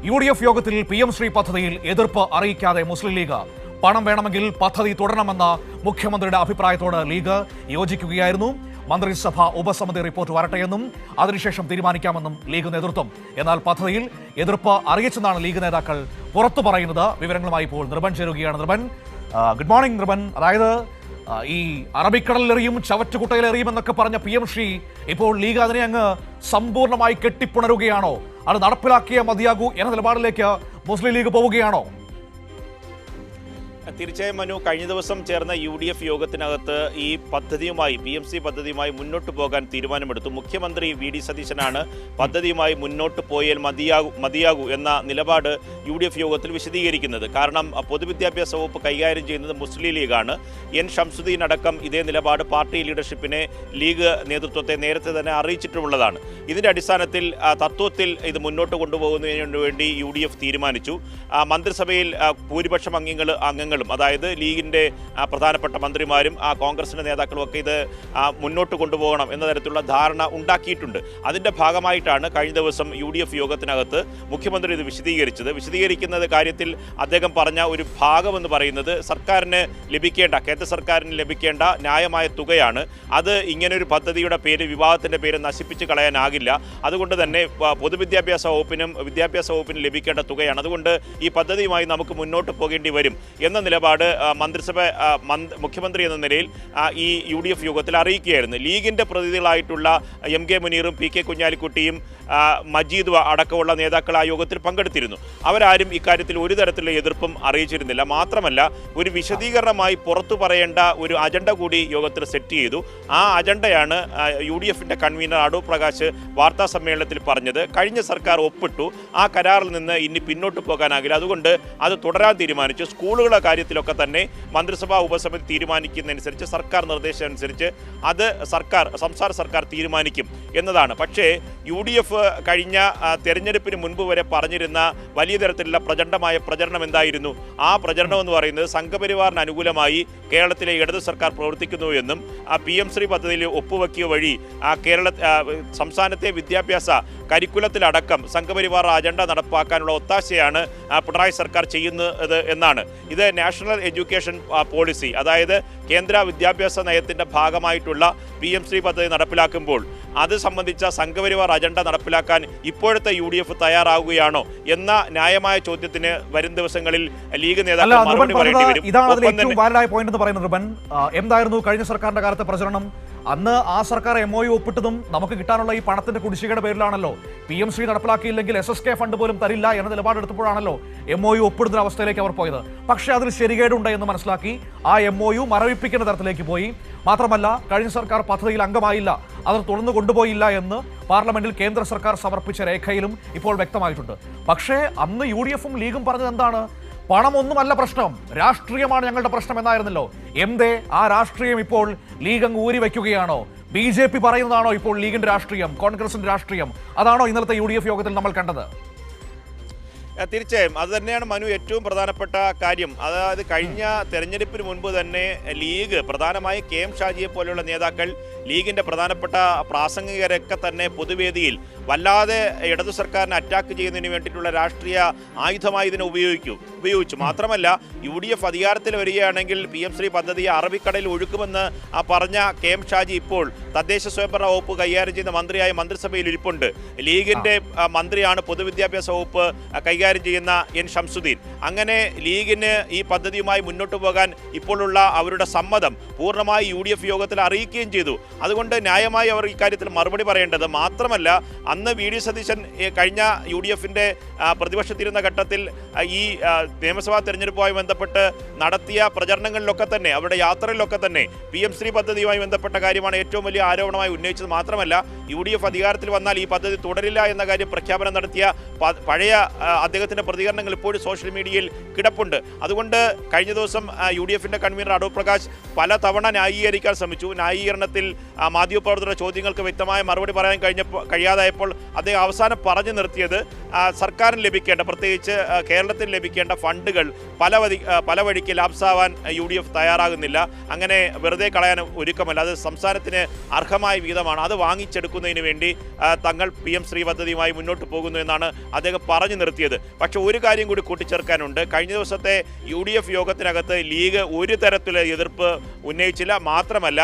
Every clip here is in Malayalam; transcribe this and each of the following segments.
UDF യോഗത്തിൽ PM ശ്രീ പദ്ധതിയിൽ എതിർപ്പ് അറിയിക്കാതെ മുസ്ലിം ലീഗ്. പണം വേണമെങ്കിൽ പദ്ധതി തുടരണമെന്ന മുഖ്യമന്ത്രിയുടെ അഭിപ്രായത്തോട് ലീഗ് യോജിക്കുകയായിരുന്നു. മന്ത്രിസഭ ഉപസമിതി റിപ്പോർട്ട് വരട്ടെയെന്നും അതിനുശേഷം തീരുമാനിക്കാമെന്നും ലീഗ് നേതൃത്വം. എന്നാൽ പദ്ധതിയിൽ എതിർപ്പ് അറിയിച്ചെന്നാണ് ലീഗ് നേതാക്കൾ പുറത്തു പറയുന്നത്. വിവരങ്ങളുമായി ഇപ്പോൾ നിർബൻ ചേരുകയാണ്. നിർബൻ, ഗുഡ് മോർണിംഗ് നിർബൻ. അതായത് ഈ അറബിക്കടലിലെറിയും ചവറ്റുകുട്ടയിലെറിയുമെന്നൊക്കെ പറഞ്ഞ PM ശ്രീ ഇപ്പോൾ ലീഗ് അതിനെ അങ്ങ് സമ്പൂർണ്ണമായി കെട്ടിപ്പുണരുകയാണോ? അത് നടപ്പിലാക്കിയ മതിയാകൂ എന്ന നിലപാടിലേക്ക് മുസ്ലിം ലീഗ് പോവുകയാണോ? തീർച്ചയായും മനു, കഴിഞ്ഞ ദിവസം ചേർന്ന UDF യോഗത്തിനകത്ത് ഈ പദ്ധതിയുമായി PMC പദ്ധതിയുമായി മുന്നോട്ട് പോകാൻ തീരുമാനമെടുത്തു. മുഖ്യമന്ത്രി VD സതീശനാണ് പദ്ധതിയുമായി മുന്നോട്ട് പോയാൽ മതിയാകൂ എന്ന നിലപാട് UDF യോഗത്തിൽ വിശദീകരിക്കുന്നത്. കാരണം പൊതുവിദ്യാഭ്യാസ വകുപ്പ് കൈകാര്യം ചെയ്യുന്നത് മുസ്ലിം ലീഗാണ്. N ഷംസുദ്ദീൻ അടക്കം ഇതേ നിലപാട് പാർട്ടി ലീഡർഷിപ്പിനെ ലീഗ് നേതൃത്വത്തെ നേരത്തെ തന്നെ അറിയിച്ചിട്ടുള്ളതാണ്. ഇതിൻ്റെ അടിസ്ഥാനത്തിൽ തത്വത്തിൽ ഇത് മുന്നോട്ട് കൊണ്ടുപോകുന്നതിന് വേണ്ടി UDF തീരുമാനിച്ചു. മന്ത്രിസഭയിൽ ഭൂരിപക്ഷം അംഗങ്ങളും അതായത് ലീഗിൻ്റെ പ്രധാനപ്പെട്ട മന്ത്രിമാരും കോൺഗ്രസിൻ്റെ നേതാക്കളും ഒക്കെ ഇത് മുന്നോട്ട് കൊണ്ടുപോകണം എന്ന തരത്തിലുള്ള ധാരണ ഉണ്ടാക്കിയിട്ടുണ്ട്. അതിൻ്റെ ഭാഗമായിട്ടാണ് കഴിഞ്ഞ ദിവസം UDF യോഗത്തിനകത്ത് മുഖ്യമന്ത്രി ഇത് വിശദീകരിക്കുന്നത് കാര്യത്തിൽ അദ്ദേഹം പറഞ്ഞ ഒരു ഭാഗമെന്ന് പറയുന്നത് കേന്ദ്ര സർക്കാരിന് ലഭിക്കേണ്ട ന്യായമായ തുകയാണ്. അത് ഇങ്ങനൊരു പദ്ധതിയുടെ വിവാദത്തിൻ്റെ പേര് നശിപ്പിച്ച് കളയാനാകില്ല. അതുകൊണ്ട് തന്നെ പൊതുവിദ്യാഭ്യാസ വകുപ്പിനും ലഭിക്കേണ്ട തുകയാണ്. അതുകൊണ്ട് ഈ പദ്ധതിയുമായി നമുക്ക് മുന്നോട്ട് പോകേണ്ടി വരും എന്ന നിലപാട് മുഖ്യമന്ത്രി എന്ന നിലയിൽ ഈ UDF യോഗത്തിൽ അറിയിക്കുകയായിരുന്നു. ലീഗിൻ്റെ പ്രതിനിധികളായിട്ടുള്ള MK മുനീറും PK കുഞ്ഞാലിക്കുട്ടിയും മജീദ് അടക്കമുള്ള നേതാക്കൾ ആ യോഗത്തിൽ പങ്കെടുത്തിരുന്നു. അവരാരും ഇക്കാര്യത്തിൽ ഒരു തരത്തിലുള്ള എതിർപ്പും അറിയിച്ചിരുന്നില്ല. മാത്രമല്ല, ഒരു വിശദീകരണമായി പുറത്തു പറയേണ്ട ഒരു അജണ്ട കൂടി യോഗത്തിൽ സെറ്റ് ചെയ്തു. ആ അജണ്ടയാണ് UDFിൻ്റെ കൺവീനർ അടൂർ പ്രകാശ് വാർത്താ സമ്മേളനത്തിൽ പറഞ്ഞത്. കഴിഞ്ഞ സർക്കാർ ഒപ്പിട്ടു, ആ കരാറിൽ നിന്ന് ഇനി പിന്നോട്ട് പോകാനാകില്ല. അതുകൊണ്ട് അത് തുടരാൻ തീരുമാനിച്ചു. സ്കൂളുകളുടെ കാര്യത്തിലൊക്കെ തന്നെ മന്ത്രിസഭാ ഉപസമിതി തീരുമാനിക്കുന്നതനുസരിച്ച്, സർക്കാർ നിർദ്ദേശം അനുസരിച്ച് അത് സംസ്ഥാന സർക്കാർ തീരുമാനിക്കും എന്നതാണ്. പക്ഷേ UDF കഴിഞ്ഞ തെരഞ്ഞെടുപ്പിന് മുൻപ് വരെ പറഞ്ഞിരുന്ന വലിയ തരത്തിലുള്ള പ്രചണ്ഡമായ പ്രചരണം എന്തായിരുന്നു? ആ പ്രചരണം എന്ന് പറയുന്നത് സംഘപരിവാറിന് അനുകൂലമായി കേരളത്തിലെ ഇടതു സർക്കാർ പ്രവർത്തിക്കുന്നു എന്നും PM ശ്രീ പദ്ധതിയിൽ ഒപ്പുവെക്കുക വഴി സംസ്ഥാനത്തെ വിദ്യാഭ്യാസ കരിക്കുലത്തിലടക്കം സംഘപരിവാർ അജണ്ട നടപ്പാക്കാനുള്ള ഒത്താശയാണ് പിണറായി സർക്കാർ ചെയ്യുന്നത് എന്നാണ്. ഇത് നാഷണൽ എഡ്യൂക്കേഷൻ പോളിസി, അതായത് കേന്ദ്ര വിദ്യാഭ്യാസ നയത്തിൻ്റെ ഭാഗമായിട്ടുള്ള PM ശ്രീ പദ്ധതി നടപ്പിലാക്കുമ്പോൾ അത് സംബന്ധിച്ച സംഘപരിവാർ അജണ്ട നടപ്പിലാക്കാൻ ഇപ്പോഴത്തെ UDF തയ്യാറാവുകയാണോ എന്ന ന്യായമായ ചോദ്യത്തിന് വരും ദിവസങ്ങളിൽ ലീഗ് നേതാക്കൾ മറുപടി പറയേണ്ടി വരും. എന്തായിരുന്നു കഴിഞ്ഞ സർക്കാരിന്റെ കാലത്തെ പ്രചരണം? അന്ന് ആ സർക്കാർ MOU ഒപ്പിട്ടതും നമുക്ക് കിട്ടാനുള്ള ഈ പണത്തിന്റെ കുടിശ്ശികയുടെ പേരിലാണല്ലോ. PM ശ്രീ നടപ്പിലാക്കിയില്ലെങ്കിൽ SSK ഫണ്ട് പോലും തരില്ല എന്ന നിലപാടെടുത്തപ്പോഴാണല്ലോ MOU ഒപ്പിടുന്ന അവസ്ഥയിലേക്ക് അവർ പോയത്. പക്ഷേ അതിൽ ശരികേടുണ്ട് എന്ന് മനസ്സിലാക്കി ആ MOU മരവിപ്പിക്കുന്ന തരത്തിലേക്ക് പോയി. മാത്രമല്ല, കഴിഞ്ഞ സർക്കാർ പദ്ധതിയിൽ അംഗമായില്ല, അത് തുടർന്ന് കൊണ്ടുപോയില്ല എന്ന് പാർലമെന്റിൽ കേന്ദ്ര സർക്കാർ സമർപ്പിച്ച രേഖയിലും ഇപ്പോൾ വ്യക്തമായിട്ടുണ്ട്. പക്ഷേ അന്ന് UDFും ലീഗും പറഞ്ഞത് എന്താണ്? പണമൊന്നുമല്ല പ്രശ്നം, രാഷ്ട്രീയമാണ് ഞങ്ങളുടെ പ്രശ്നം എന്നായിരുന്നല്ലോ. എന്തേ ആ രാഷ്ട്രീയം ഇപ്പോൾ ലീഗ് അങ്ങ് ഊരി വയ്ക്കുകയാണോ? BJP പറയുന്നതാണോ ഇപ്പോൾ ലീഗിന്റെ രാഷ്ട്രീയം, കോൺഗ്രസിന്റെ രാഷ്ട്രീയം? അതാണോ ഇന്നലത്തെ UDF യോഗത്തിൽ നമ്മൾ കണ്ടത്? തീർച്ചയായും അത് തന്നെയാണ് മനു ഏറ്റവും പ്രധാനപ്പെട്ട കാര്യം. അതായത് കഴിഞ്ഞ തെരഞ്ഞെടുപ്പിന് മുൻപ് തന്നെ ലീഗ്, പ്രധാനമായി KM ഷാജിയെ പോലെയുള്ള നേതാക്കൾ, ലീഗിൻ്റെ പ്രധാനപ്പെട്ട പ്രാസംഗികരൊക്കെ തന്നെ പൊതുവേദിയിൽ വല്ലാതെ ഇടതു സർക്കാരിനെ അറ്റാക്ക് ചെയ്യുന്നതിന് വേണ്ടിയിട്ടുള്ള രാഷ്ട്രീയ ആയുധമായി ഇതിനെ ഉപയോഗിച്ചു. മാത്രമല്ല, UDF അധികാരത്തിൽ വരികയാണെങ്കിൽ PM ശ്രീ പദ്ധതി അറബിക്കടലിൽ ഒഴുക്കുമെന്ന് പറഞ്ഞ KM ഷാജി ഇപ്പോൾ തദ്ദേശ സ്വയംഭരണ വകുപ്പ് കൈകാര്യം ചെയ്യുന്ന മന്ത്രിയായ മന്ത്രിസഭയിൽ ഇരിപ്പുണ്ട്. ലീഗിൻ്റെ മന്ത്രിയാണ് പൊതുവിദ്യാഭ്യാസ വകുപ്പ് കൈകാര്യം ചെയ്യുന്ന N ഷംസുദ്ദീൻ. അങ്ങനെ ലീഗിന് ഈ പദ്ധതിയുമായി മുന്നോട്ട് പോകാൻ ഇപ്പോഴുള്ള അവരുടെ സമ്മതം പൂർണ്ണമായി UDF യോഗത്തിൽ അറിയിക്കുകയും ചെയ്തു. അതുകൊണ്ട് ന്യായമായി അവർ ഇക്കാര്യത്തിൽ മറുപടി പറയേണ്ടത്. മാത്രമല്ല, അന്ന് VD സതീശൻ കഴിഞ്ഞ UDFിൻ്റെ പ്രതിപക്ഷത്തിരുന്ന ഘട്ടത്തിൽ ഈ നിയമസഭാ തെരഞ്ഞെടുപ്പുമായി ബന്ധപ്പെട്ട് നടത്തിയ പ്രചരണങ്ങളിലൊക്കെ തന്നെ, അവരുടെ യാത്രയിലൊക്കെ തന്നെ PM ശ്രീ പദ്ധതിയുമായി ബന്ധപ്പെട്ട കാര്യമാണ് ഏറ്റവും വലിയ ആരോപണമായി ഉന്നയിച്ചത്. മാത്രമല്ല, UDF അധികാരത്തിൽ വന്നാൽ ഈ പദ്ധതി തുടരില്ല എന്ന കാര്യം പ്രഖ്യാപനം നടത്തിയ പഴയ അദ്ദേഹത്തിൻ്റെ പ്രതികരണങ്ങൾ ഇപ്പോഴും സോഷ്യൽ മീഡിയയിൽ കിടപ്പുണ്ട്. അതുകൊണ്ട് കഴിഞ്ഞ ദിവസം UDFിൻ്റെ കൺവീനർ അടൂർ പ്രകാശ് പല തവണ ന്യായീകരിക്കാൻ ശ്രമിച്ചു. ന്യായീകരണത്തിൽ മാധ്യമപ്രവർത്തകരുടെ ചോദ്യങ്ങൾക്ക് വ്യക്തമായ മറുപടി പറയാൻ കഴിയാതായപ്പോൾ അദ്ദേഹം അവസാനം പറഞ്ഞു നിർത്തിയത് സർക്കാരിന് ലഭിക്കേണ്ട, പ്രത്യേകിച്ച് കേരളത്തിന് ലഭിക്കേണ്ട ഫണ്ടുകൾ പല വഴിക്ക് ലാപ്സാവാൻ UDF തയ്യാറാകുന്നില്ല, അങ്ങനെ വെറുതെ കളയാൻ ഒരുക്കമല്ല, അത് സംസ്ഥാനത്തിന് അർഹമായ വീതമാണ്, അത് വാങ്ങിച്ചെടുക്കുന്നതിന് വേണ്ടി തങ്ങൾ PM ശ്രീ പദ്ധതിയുമായി മുന്നോട്ട് പോകുന്നു എന്നാണ് അദ്ദേഹം പറഞ്ഞു നിർത്തിയത്. പക്ഷേ ഒരു കാര്യം കൂടി കൂട്ടിച്ചേർക്കാനുണ്ട്. കഴിഞ്ഞ ദിവസത്തെ UDF യോഗത്തിനകത്ത് ലീഗ് ഒരു തരത്തിലുള്ള എതിർപ്പ് ഉന്നയിച്ചില്ല. മാത്രമല്ല,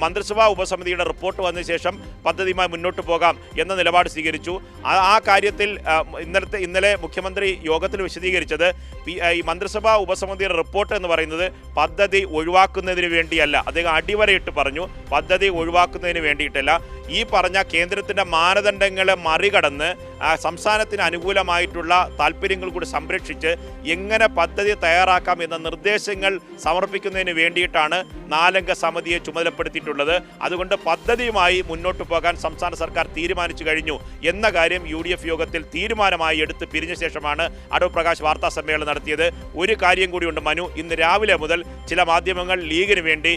മന്ത്രിസഭാ ഉപസമിതിയുടെ റിപ്പോർട്ട് വന്ന ശേഷം പദ്ധതിയുമായി മുന്നോട്ട് പോകാം എന്ന നിലപാട് സ്വീകരിച്ചു. ആ കാര്യത്തിൽ ഇന്നലെ മുഖ്യമന്ത്രി യോഗത്തിൽ വിശദീകരിച്ചത് ഈ മന്ത്രിസഭാ ഉപസമിതിയുടെ റിപ്പോർട്ട് എന്ന് പറയുന്നത് പദ്ധതി ഒഴിവാക്കുന്നതിന് വേണ്ടിയല്ല. അദ്ദേഹം അടിവരയിട്ട് പറഞ്ഞു, പദ്ധതി ഒഴിവാക്കുന്നതിന് വേണ്ടിയിട്ടല്ല, ഈ പറഞ്ഞ കേന്ദ്രത്തിൻ്റെ മാനദണ്ഡങ്ങളെ മറികടന്ന് സംസ്ഥാനത്തിന് അനുകൂലമായിട്ടുള്ള താല്പര്യങ്ങൾ കൂടി സംരക്ഷിച്ച് എങ്ങനെ പദ്ധതി തയ്യാറാക്കാം എന്ന നിർദ്ദേശങ്ങൾ സമർപ്പിക്കുന്നതിന് വേണ്ടിയിട്ടാണ് 4-അംഗ സമിതിയെ ചുമതലപ്പെടുത്തിയിട്ടുള്ളത്. അതുകൊണ്ട് പദ്ധതിയുമായി മുന്നോട്ട് പോകാൻ സംസ്ഥാന സർക്കാർ തീരുമാനിച്ചു കഴിഞ്ഞു എന്ന കാര്യം UDF യോഗത്തിൽ തീരുമാനമായി എടുത്ത് പിരിഞ്ഞ ശേഷമാണ് അടൂർ പ്രകാശ് വാർത്താ സമ്മേളനം നടത്തിയത്. ഒരു കാര്യം കൂടിയുണ്ട് മനു, ഇന്ന് രാവിലെ മുതൽ ചില മാധ്യമങ്ങൾ ലീഗിന് വേണ്ടി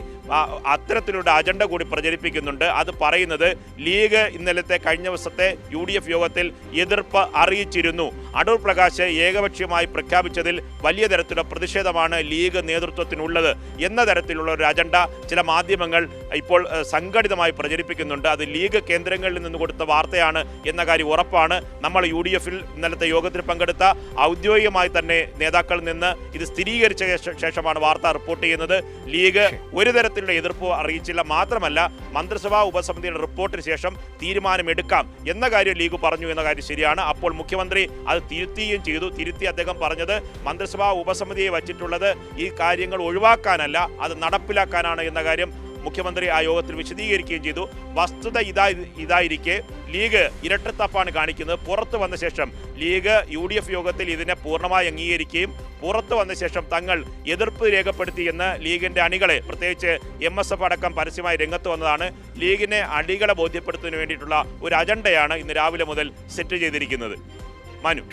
അത്തരത്തിലുള്ള അജണ്ട കൂടി പ്രചരിപ്പിക്കുന്നുണ്ട്. അത് പറയുന്നത് ലീഗ് ഇന്നലത്തെ കഴിഞ്ഞ ദിവസത്തെ UDF യോഗത്തിൽ എതിർപ്പ് അറിയിച്ചിരുന്നു. അടൂർ പ്രകാശ് ഏകപക്ഷീയമായി പ്രഖ്യാപിച്ചതിൽ വലിയ തരത്തിലുള്ള പ്രതിഷേധമാണ് ലീഗ് നേതൃത്വത്തിനുള്ളത് എന്ന തരത്തിലുള്ള ഒരു അജണ്ട ചില മാധ്യമങ്ങൾ ഇപ്പോൾ സംഘടിതമായി പ്രചരിപ്പിക്കുന്നുണ്ട്. അത് ലീഗ് കേന്ദ്രങ്ങളിൽ നിന്ന് കൊടുത്ത വാർത്തയാണ് എന്ന കാര്യം ഉറപ്പാണ്. നമ്മൾ UDF-ൽ ഇന്നലത്തെ യോഗത്തിൽ പങ്കെടുത്ത ഔദ്യോഗികമായി തന്നെ നേതാക്കളിൽ നിന്ന് ഇത് സ്ഥിരീകരിച്ച ശേഷമാണ് വാർത്ത റിപ്പോർട്ട് ചെയ്യുന്നത്. ലീഗ് ഒരു തരത്തിലുള്ള എതിർപ്പ് അറിയിച്ചില്ല. മാത്രമല്ല, മന്ത്രിസഭാ ഉപസമിതിയുടെ റിപ്പോർട്ടിന് ശേഷം തീരുമാനമെടുക്കാം എന്ന കാര്യം ലീഗ് പറഞ്ഞു എന്ന കാര്യം ശരിയാണ്. അപ്പോൾ മുഖ്യമന്ത്രി അത് തിരുത്തുകയും ചെയ്തു. തിരുത്തി അദ്ദേഹം പറഞ്ഞത് മന്ത്രിസഭാ ഉപസമിതിയെ വച്ചിട്ടുള്ളത് ഈ കാര്യങ്ങൾ ഒഴിവാക്കാനല്ല, അത് നടപ്പിലാക്കാനാണ് എന്ന കാര്യം മുഖ്യമന്ത്രി ആ യോഗത്തിൽ വിശദീകരിക്കുകയും ചെയ്തു. വസ്തുത ഇതായിരിക്കെ ലീഗ് ഇരട്ടത്തപ്പാണ് കാണിക്കുന്നത്. പുറത്തു വന്ന ശേഷം ലീഗ് UDF യോഗത്തിൽ ഇതിനെ പൂർണ്ണമായി അംഗീകരിക്കുകയും പുറത്തു വന്ന ശേഷം തങ്ങൾ എതിർപ്പ് രേഖപ്പെടുത്തിയെന്ന് ലീഗിൻ്റെ അണികളെ, പ്രത്യേകിച്ച് MSF അടക്കം പരസ്യമായി രംഗത്ത് വന്നതാണ്. ലീഗിനെ അണികളെ ബോധ്യപ്പെടുത്തുന്നതിന് വേണ്ടിയിട്ടുള്ള ഒരു അജണ്ടയാണ് ഇന്ന് രാവിലെ മുതൽ സെറ്റ് ചെയ്തിരിക്കുന്നത്. മനു.